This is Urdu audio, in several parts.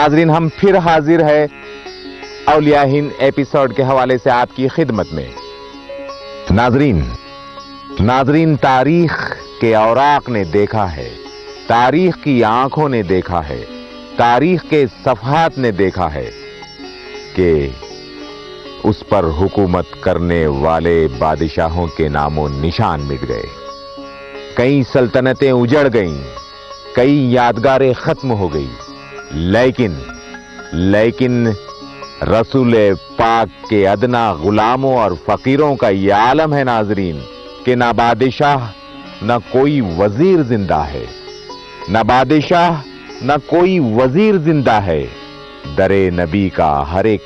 ناظرین ہم پھر حاضر ہے اولیاء ہند ایپیسوڈ کے حوالے سے آپ کی خدمت میں. ناظرین تاریخ کے اوراق نے دیکھا ہے، تاریخ کی آنکھوں نے دیکھا ہے، تاریخ کے صفحات نے دیکھا ہے کہ اس پر حکومت کرنے والے بادشاہوں کے نام و نشان مٹ گئے. کئی سلطنتیں اجڑ گئیں، کئی یادگاریں ختم ہو گئی، لیکن رسول پاک کے ادنا غلاموں اور فقیروں کا یہ عالم ہے ناظرین کہ نہ بادشاہ نہ کوئی وزیر زندہ ہے، نہ بادشاہ نہ کوئی وزیر زندہ ہے، در نبی کا ہر ایک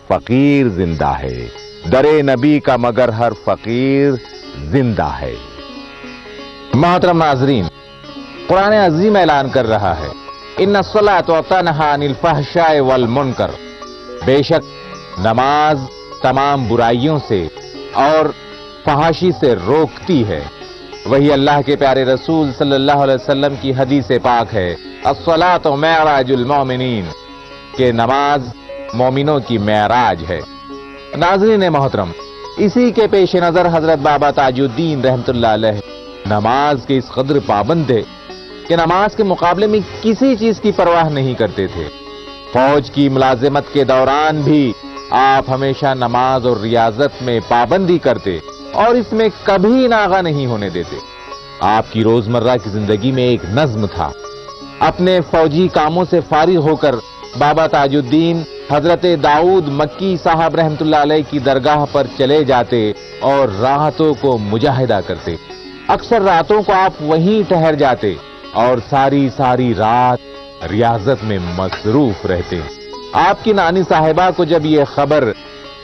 فقیر زندہ ہے، در نبی کا مگر ہر فقیر زندہ ہے. محترم ناظرین، قرآن عظیم اعلان کر رہا ہے ان الصلاۃ تنہی عن الفحشاء والمنکر، بے شک نماز تمام برائیوں سے اور فحاشی سے روکتی ہے. وہی اللہ کے پیارے رسول صلی اللہ علیہ وسلم کی حدیث پاک ہے الصلاۃ معراج المومنین، کہ نماز مومنوں کی معراج ہے. ناظرین محترم، اسی کے پیش نظر حضرت بابا تاج الدین رحمت اللہ علیہ نماز کے اس قدر پابند تھے کہ نماز کے مقابلے میں کسی چیز کی پرواہ نہیں کرتے تھے. فوج کی ملازمت کے دوران بھی آپ ہمیشہ نماز اور ریاضت میں پابندی کرتے اور اس میں کبھی ناغہ نہیں ہونے دیتے. آپ کی روزمرہ کی زندگی میں ایک نظم تھا. اپنے فوجی کاموں سے فارغ ہو کر بابا تاج الدین حضرت داؤد مکی صاحب رحمت اللہ علیہ کی درگاہ پر چلے جاتے اور راتوں کو مجاہدہ کرتے. اکثر راتوں کو آپ وہیں ٹھہر جاتے اور ساری رات ریاضت میں مصروف رہتے. آپ کی نانی صاحبہ کو جب یہ خبر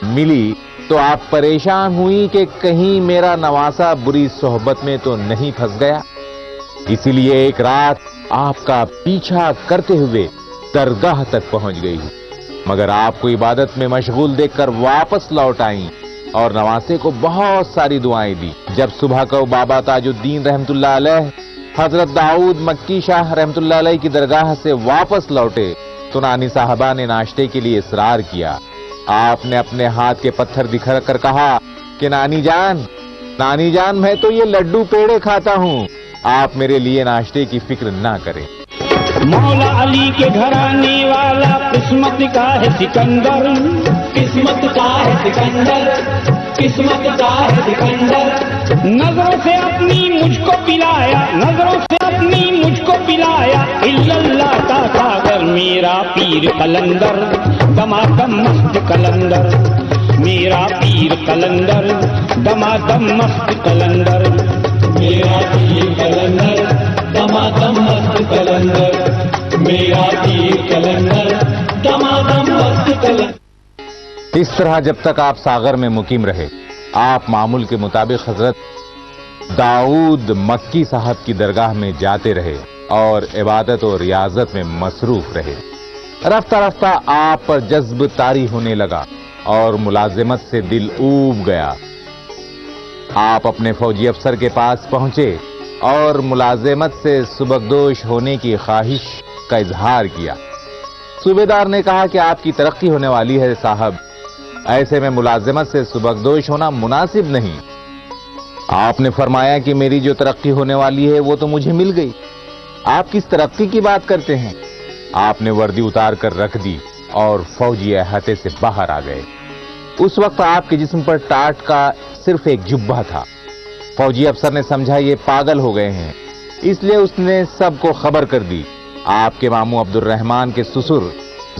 ملی تو آپ پریشان ہوئی کہ کہیں میرا نواسا بری صحبت میں تو نہیں پھنس گیا. اسی لیے ایک رات آپ کا پیچھا کرتے ہوئے درگاہ تک پہنچ گئی، مگر آپ کو عبادت میں مشغول دیکھ کر واپس لوٹ آئیں اور نواسے کو بہت ساری دعائیں دی. جب صبح کو بابا تاج الدین رحمت اللہ علیہ حضرت داؤد مکی شاہ رحمت اللہ علیہ کی درگاہ سے واپس لوٹے تو نانی صاحبہ نے ناشتے کے لیے اصرار کیا. آپ نے اپنے ہاتھ کے پتھر دکھا کر کہا کہ نانی جان میں تو یہ لڈو پیڑے کھاتا ہوں، آپ میرے لیے ناشتے کی فکر نہ کریں. مولا علی کے گھرانے والا قسمت کا ہے سکندر، قسمت کا ہے سکندر، قسمت کا ہے سکندر. نظروں سے اپنی مجھ کو پلایا، نظروں سے اپنی مجھ کو پلایا، اللہ کا ساگر میرا پیر قلندر، دمادم مست قلندر، میرا پیر قلندر، دمادم مست قلندر، میرا پیر قلندر، دمادم مست قلندر، میرا پیر قلندر، دمادم مست قلندر. اس طرح جب تک آپ ساغر میں مقیم رہے، آپ معمول کے مطابق حضرت داؤد مکی صاحب کی درگاہ میں جاتے رہے اور عبادت و ریاضت میں مصروف رہے. رفتہ رفتہ آپ پر جذب طاری ہونے لگا اور ملازمت سے دل اوب گیا. آپ اپنے فوجی افسر کے پاس پہنچے اور ملازمت سے سبکدوش ہونے کی خواہش کا اظہار کیا. صوبیدار نے کہا کہ آپ کی ترقی ہونے والی ہے صاحب، ایسے میں ملازمت سے سبکدوش ہونا مناسب نہیں. آپ نے فرمایا کہ میری جو ترقی ہونے والی ہے وہ تو مجھے مل گئی، آپ کس ترقی کی بات کرتے ہیں؟ آپ نے وردی اتار کر رکھ دی اور فوجی احاطے سے باہر آ گئے. اس وقت آپ کے جسم پر ٹاٹ کا صرف ایک جبہ تھا. فوجی افسر نے سمجھا یہ پاگل ہو گئے ہیں، اس لیے اس نے سب کو خبر کر دی. آپ کے ماموں عبد الرحمان کے سسر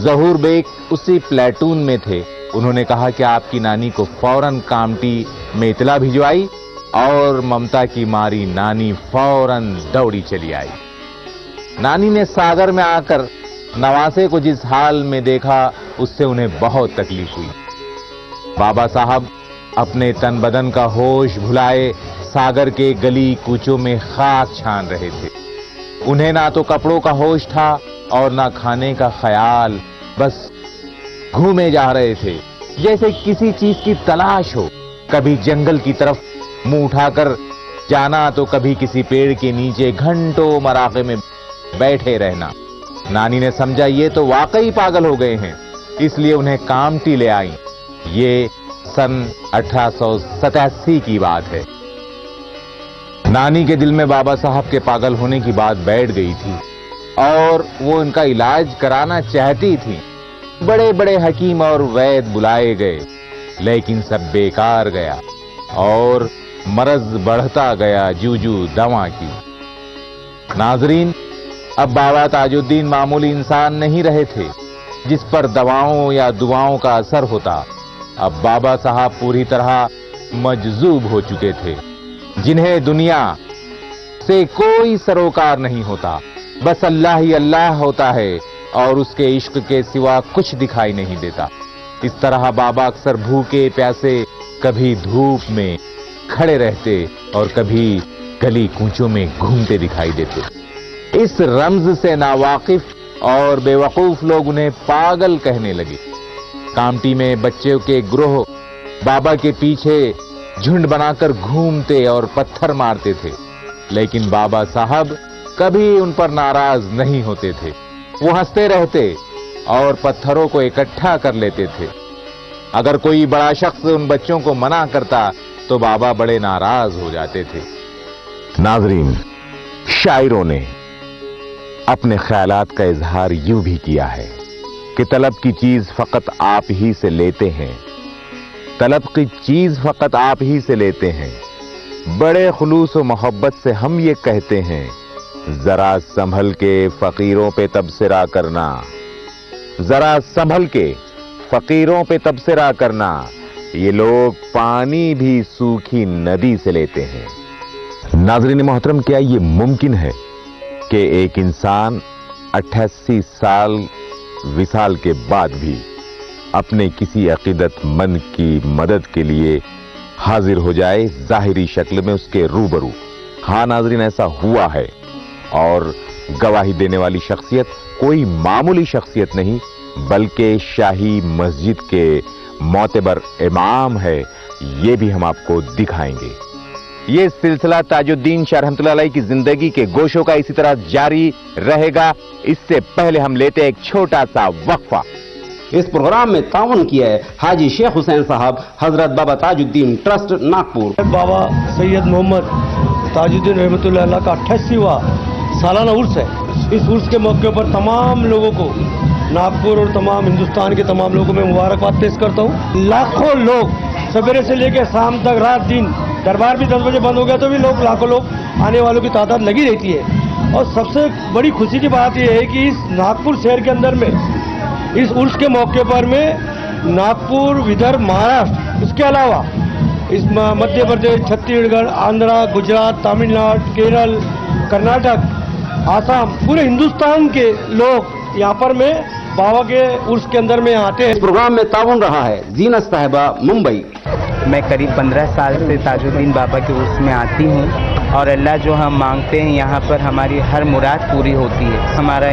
ظہور بیگ اسی پلیٹون میں تھے. انہوں نے کہا کہ آپ کی نانی کو فوراً کامٹی میں اطلاع بھجوائی اور ممتا کی ماری نانی فوراً دوڑی چلی آئی. نانی نے ساگر میں آ کر نواسے کو جس حال میں دیکھا اس سے انہیں بہت تکلیف ہوئی. بابا صاحب اپنے تن بدن کا ہوش بھلائے ساگر کے گلی کوچوں میں خاک چھان رہے تھے. انہیں نہ تو کپڑوں کا ہوش تھا اور نہ کھانے کا خیال، بس گھومے جا رہے تھے جیسے کسی چیز کی تلاش ہو. کبھی جنگل کی طرف منہ اٹھا کر جانا تو کبھی کسی پیڑ کے نیچے گھنٹوں مراقبے میں بیٹھے رہنا. نانی نے سمجھا یہ تو واقعی پاگل ہو گئے ہیں، اس لیے انہیں کامٹی لے آئیں۔ یہ سن 1887 کی بات ہے۔ نانی کے دل میں بابا صاحب کے پاگل ہونے کی بات بیٹھ گئی تھی اور وہ ان کا علاج کرانا چاہتی تھی۔ بڑے بڑے حکیم اور وید بلائے گئے، لیکن سب بیکار گیا اور مرض بڑھتا گیا جو دوا کی۔ ناظرین، اب بابا تاج الدین معمولی انسان نہیں رہے تھے جس پر دواؤں یا دعاؤں کا اثر ہوتا۔ اب بابا صاحب پوری طرح مجذوب ہو چکے تھے، جنہیں دنیا سے کوئی سروکار نہیں ہوتا، بس اللہ ہی اللہ ہوتا ہے اور اس کے عشق کے سوا کچھ دکھائی نہیں دیتا۔ اس طرح بابا اکثر بھوکے پیاسے کبھی دھوپ میں کھڑے رہتے اور کبھی گلی کوچوں میں گھومتے دکھائی دیتے۔ اس رمز سے ناواقف اور بے وقوف لوگ انہیں پاگل کہنے لگے۔ کامٹی میں بچوں کے گروہ بابا کے پیچھے جھنڈ بنا کر گھومتے اور پتھر مارتے تھے، لیکن بابا صاحب کبھی ان پر ناراض نہیں ہوتے تھے۔ وہ ہنستے رہتے اور پتھروں کو اکٹھا کر لیتے تھے۔ اگر کوئی بڑا شخص ان بچوں کو منع کرتا تو بابا بڑے ناراض ہو جاتے تھے۔ ناظرین، شاعروں نے اپنے خیالات کا اظہار یوں بھی کیا ہے کہ طلب کی چیز فقط آپ ہی سے لیتے ہیں، طلب کی چیز فقط آپ ہی سے لیتے ہیں۔ بڑے خلوص و محبت سے ہم یہ کہتے ہیں، ذرا سنبھل کے فقیروں پہ تبصرہ کرنا، ذرا سنبھل کے فقیروں پہ تبصرہ کرنا، یہ لوگ پانی بھی سوکھی ندی سے لیتے ہیں۔ ناظرین محترم، کیا یہ ممکن ہے کہ ایک انسان 88 سال وصال کے بعد بھی اپنے کسی عقیدت مند کی مدد کے لیے حاضر ہو جائے ظاہری شکل میں اس کے روبرو؟ ہاں ناظرین، ایسا ہوا ہے، اور گواہی دینے والی شخصیت کوئی معمولی شخصیت نہیں بلکہ شاہی مسجد کے معتبر امام ہے۔ یہ بھی ہم آپ کو دکھائیں گے۔ یہ سلسلہ تاج الدین شاہ رحمۃ اللہ علیہ کی زندگی کے گوشوں کا اسی طرح جاری رہے گا۔ اس سے پہلے ہم لیتے ہیں ایک چھوٹا سا وقفہ۔ اس پروگرام میں تعاون کیا ہے حاجی شیخ حسین صاحب، حضرت بابا تاج الدین ٹرسٹ ناگپور۔ بابا سید محمد تاج الدین رحمۃ اللہ علیہ کا 88واں سالانہ عرس ہے۔ اس عرس کے موقع پر تمام لوگوں کو، ناگپور اور تمام ہندوستان کے تمام لوگوں میں مبارکباد پیش کرتا ہوں۔ لاکھوں لوگ سویرے سے لے کے شام تک، رات دن، دربار بھی 10 بجے بند ہو گیا تو بھی لاکھوں لوگ آنے والوں کی تعداد لگی رہتی ہے۔ اور سب سے بڑی خوشی کی بات یہ ہے کہ اس ناگپور شہر کے اندر میں اس عرس کے موقع پر میں ناگپور، ودربھ، مہاراشٹر، اس کے علاوہ اس مدھیہ پردیش، چھتیس گڑھ، آندھرا، گجرات، تامل ناڈو، کیرل، کرناٹک، آسام، پورے ہندوستان کے لوگ یہاں پر میں بابا کے عرس کے اندر میں آتے ہیں۔ اس پروگرام میں تعاون رہا ہے زینت صاحبہ، ممبئی۔ میں قریب 15 سال سے تاج الدین بابا کے عرس میں آتی ہوں، اور اللہ جو ہم مانگتے ہیں یہاں پر ہماری ہر مراد پوری ہوتی ہے۔ ہمارا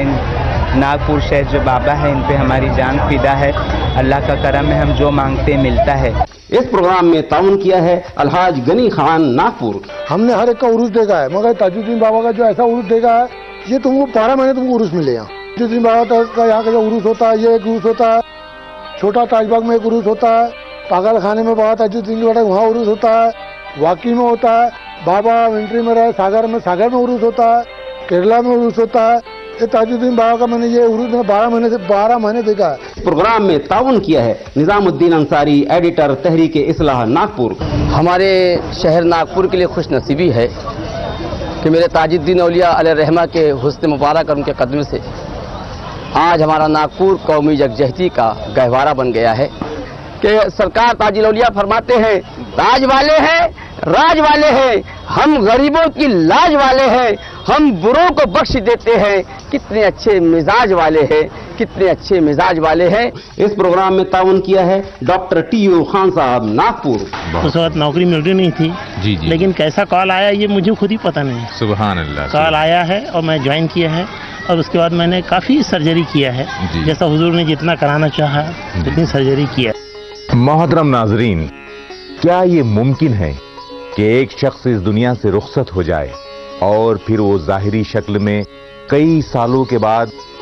ناگپور شہر جو بابا ہے، ان پہ ہماری جان فدا ہے۔ اللہ کا کرم ہے، ہم جو مانگتے ہیں ملتا ہے۔ اس پروگرام میں تعاون کیا ہے الحاج غنی خان، ناگپور۔ ہم نے ہر ایک کا عرس دیکھا ہے، مگر تاج الدین بابا کا جو ایسا عرس دیکھا ہے، یہ تم کو 12 مہینے تم کو عرس ملے گا۔ تاج الدین بابا کا یہاں کا جو عرس ہوتا ہے، یہ ایک عرس ہوتا ہے، چھوٹا تاج باغ میں ایک عرس ہوتا ہے، پاگل خانے میں بابا تاج الدین بابا وہاں عرس ہوتا ہے، واقعی میں ہوتا ہے، بابا منٹری میں رہے ساگر میں عرس ہوتا ہے، کیرلا میں عرس ہوتا ہے۔ یہ تاج الدین بابا کا میں نے یہ عرس میں 12 مہینے دیکھا ہے۔ پروگرام میں تعاون کیا ہے نظام الدین انصاری، ایڈیٹر، تحریک اصلاح، ناگپور۔ ہمارے شہر ناگپور کے لیے خوش نصیبی ہے کہ میرے تاج الدین اولیاء علیہ الرحمہ کے حسن مبارک اور ان کے قدم سے آج ہمارا ناگپور قومی یکجہتی کا گہوارہ بن گیا ہے کہ سرکار تاج الاولیاء فرماتے ہیں، تاج والے ہیں، راج والے ہیں، ہم غریبوں کی لاج والے ہیں، ہم بروں کو بخش دیتے ہیں، کتنے اچھے مزاج والے ہیں، کتنے اچھے مزاج والے ہیں۔ اس پروگرام میں تعاون کیا ہے ڈاکٹر ٹی یو خان صاحب، ناگپور۔ اس وقت نوکری مل رہی نہیں تھی، لیکن کیسا کال آیا یہ مجھے خود ہی پتہ نہیں۔ سبحان اللہ، کال آیا ہے اور میں جوائن کیا ہے، اور اس کے بعد میں نے کافی سرجری کیا ہے، جیسا حضور نے جتنا کرانا چاہا اتنی سرجری کیا۔ محترم ناظرین، کیا یہ ممکن ہے کہ ایک شخص اس دنیا سے رخصت ہو جائے اور پھر وہ ظاہری شکل میں کئی سالوں کے بعد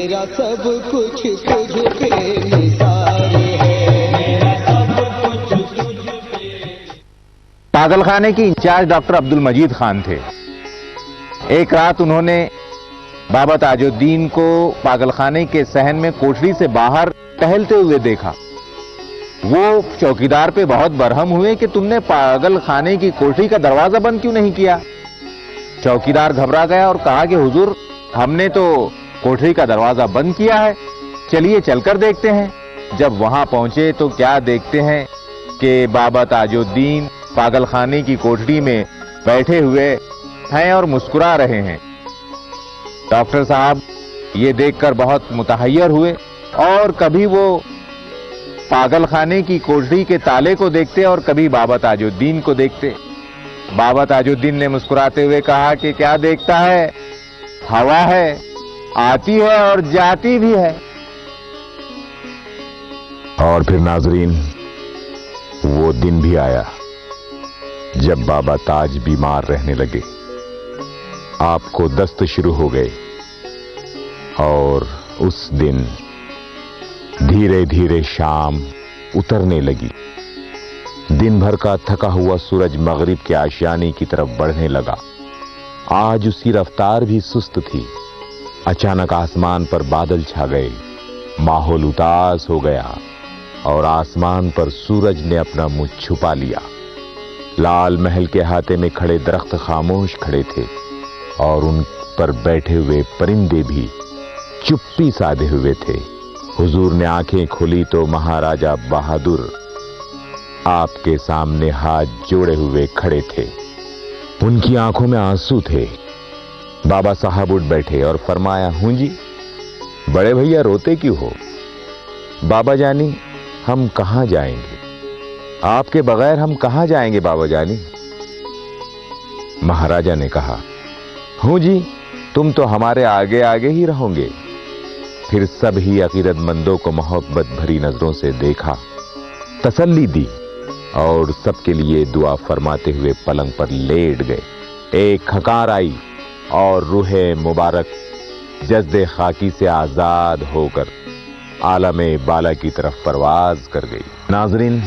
میرا سب کچھ تجھ پہ نثار ہے، میرا سب کچھ تجھ پہ۔ پاگل خانے کی انچارج ڈاکٹر عبد المجید خان تھے۔ ایک رات انہوں نے بابا تاج الدین کو پاگل خانے کے صحن میں کوٹری سے باہر ٹہلتے ہوئے دیکھا۔ وہ چوکیدار پہ بہت برہم ہوئے کہ تم نے پاگل خانے کی کوٹری کا دروازہ بند کیوں نہیں کیا؟ چوکیدار گھبرا گیا اور کہا کہ حضور ہم نے تو کوٹری کا دروازہ بند کیا ہے، چلیے چل کر دیکھتے ہیں۔ جب وہاں پہنچے تو کیا دیکھتے ہیں کہ بابا تاج الدین پاگل خانے کی کوٹری میں بیٹھے ہوئے ہیں اور مسکرا رہے ہیں۔ ڈاکٹر صاحب یہ دیکھ کر بہت متحیر ہوئے اور کبھی وہ پاگل خانے کی کوٹری کے تالے کو دیکھتے اور کبھی بابا تاج الدین کو دیکھتے۔ بابا تاج الدین نے مسکراتے ہوئے کہا کہ کیا دیکھتا ہے، ہوا ہے، آتی ہے اور جاتی بھی ہے۔ اور پھر ناظرین وہ دن بھی آیا جب بابا تاج بیمار رہنے لگے، آپ کو دست شروع ہو گئے، اور اس دن دھیرے دھیرے شام اترنے لگی۔ دن بھر کا تھکا ہوا سورج مغرب کے آشیانے کی طرف بڑھنے لگا۔ آج اس کی رفتار بھی سست تھی۔ اچانک آسمان پر بادل چھا گئے، ماحول اداس ہو گیا اور آسمان پر سورج نے اپنا منہ چھپا لیا۔ لال محل کے احاطے میں کھڑے درخت خاموش کھڑے تھے اور ان پر بیٹھے ہوئے پرندے بھی چپی سادے ہوئے تھے۔ حضور نے آنکھیں کھولی تو مہاراجا بہادر آپ کے سامنے ہاتھ جوڑے ہوئے کھڑے تھے۔ ان کی آنکھوں میں آنسو تھے۔ بابا صاحب اٹھ بیٹھے اور فرمایا، ہوں جی بڑے بھیا روتے کیوں ہو؟ بابا جانی ہم کہاں جائیں گے؟ آپ کے بغیر ہم کہاں جائیں گے بابا جانی؟ مہاراجا نے کہا، ہوں جی تم تو ہمارے آگے آگے ہی رہو گے۔ پھر سب ہی عقیدت مندوں کو محبت بھری نظروں سے دیکھا، تسلی دی اور سب کے لیے دعا فرماتے ہوئے پلنگ پر لیٹ گئے۔ ایک کھکار آئی اور روح مبارک جسد خاکی سے آزاد ہو کر عالم بالا کی طرف پرواز کر گئی۔ ناظرین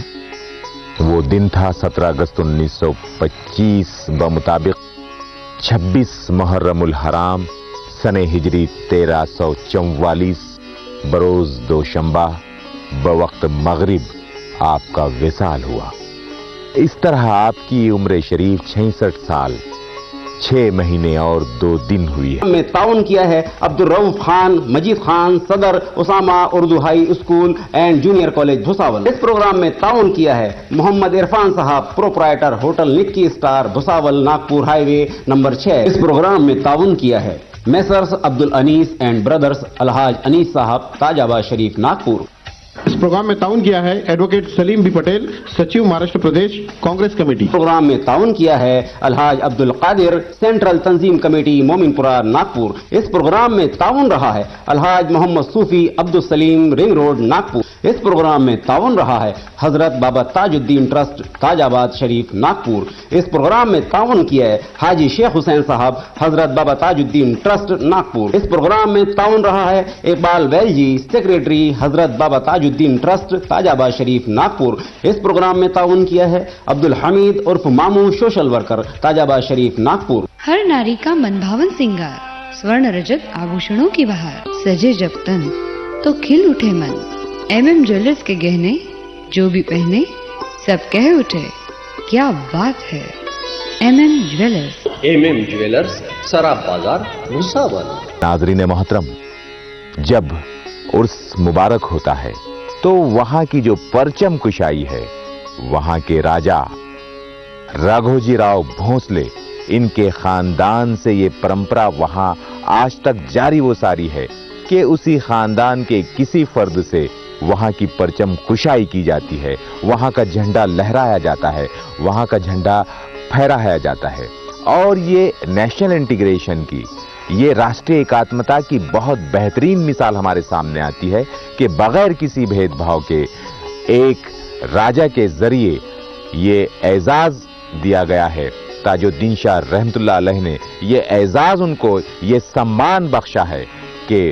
وہ دن تھا 17 اگست 1925 بمطابق 26 محرم الحرام سن ہجری 1344 بروز دوشنبہ بوقت مغرب آپ کا وصال ہوا۔ اس طرح آپ کی عمر شریف 66 سال 6 مہینے اور 2 دن ہوئی ہے۔ میں تعاون کیا ہے عبد الرؤف خان مجید خان، صدر Osama Urdu high school and junior college Bhusawal. اس پروگرام میں تعاون کیا ہے محمد عرفان صاحب، proprietor hotel Nikki star Bhusawal, Nagpur highway number 6۔ اس پروگرام میں تعاون کیا ہے میسرس عبد الانیس اینڈ بردرس الحاج انیس صاحب، تاج آباد شریف، ناگپور۔ اس پروگرام میں تعاون کیا ہے ایڈوکیٹ سلیم بی پٹیل، سچیو مہاراشٹر پردیش کانگریس کمیٹی۔ پروگرام میں تعاون کیا ہے الحاج عبد القادر، سینٹرل تنظیم کمیٹی مومن پورہ، ناگپور۔ اس پروگرام میں تعاون رہا ہے الحاج محمد صوفی عبد السلیم، رنگ روڈ، ناگپور۔ اس پروگرام میں تعاون رہا ہے حضرت بابا تاج الدین ٹرسٹ، تاج آباد شریف، ناگپور۔ اس پروگرام میں تعاون کیا ہے حاجی شیخ حسین صاحب، حضرت بابا تاج الدین ٹرسٹ، ناگپور۔ اس پروگرام میں تعاون رہا ہے اقبال ویل جی، سیکریٹری، حضرت بابا تاج الدین ٹرسٹ، تاج آباد شریف، ناگپور۔ اس پروگرام میں تعاون کیا ہے عبد الحمید عرف مامو، سوشل ورکر، تاج آباد شریف، ناگپور۔ ہر ناری کا من بھاون سنگار، سورن رجت آبھوشنوں کی بہار، سجے جب تن تو کھل اٹھے من۔ جیولرز کے گہنے جو بھی پہنے سب کہہ اٹھے کیا بات ہے۔ جیولرز، سراب بازار، بھساول۔ ناظرین محترم، جب عرس مبارک ہوتا ہے تو وہاں کی جو پرچم کشائی ہے، وہاں کے راجا راگھوجی راؤ بھونسلے، ان کے خاندان سے یہ پرمپرا وہاں آج تک جاری و ساری ہے کہ اسی خاندان کے کسی فرد سے وہاں کی پرچم کشائی کی جاتی ہے، وہاں کا جھنڈا لہرایا جاتا ہے، وہاں کا جھنڈا پھہرایا جاتا ہے۔ اور یہ نیشنل انٹیگریشن کی، یہ راشٹریہ ایکاتمتا کی بہت بہترین مثال ہمارے سامنے آتی ہے کہ بغیر کسی بھید بھاؤ کے ایک راجا کے ذریعے یہ اعزاز دیا گیا ہے۔ تاج الدین شاہ رحمت اللہ علیہ نے یہ اعزاز ان کو، یہ سمان بخشا ہے کہ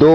2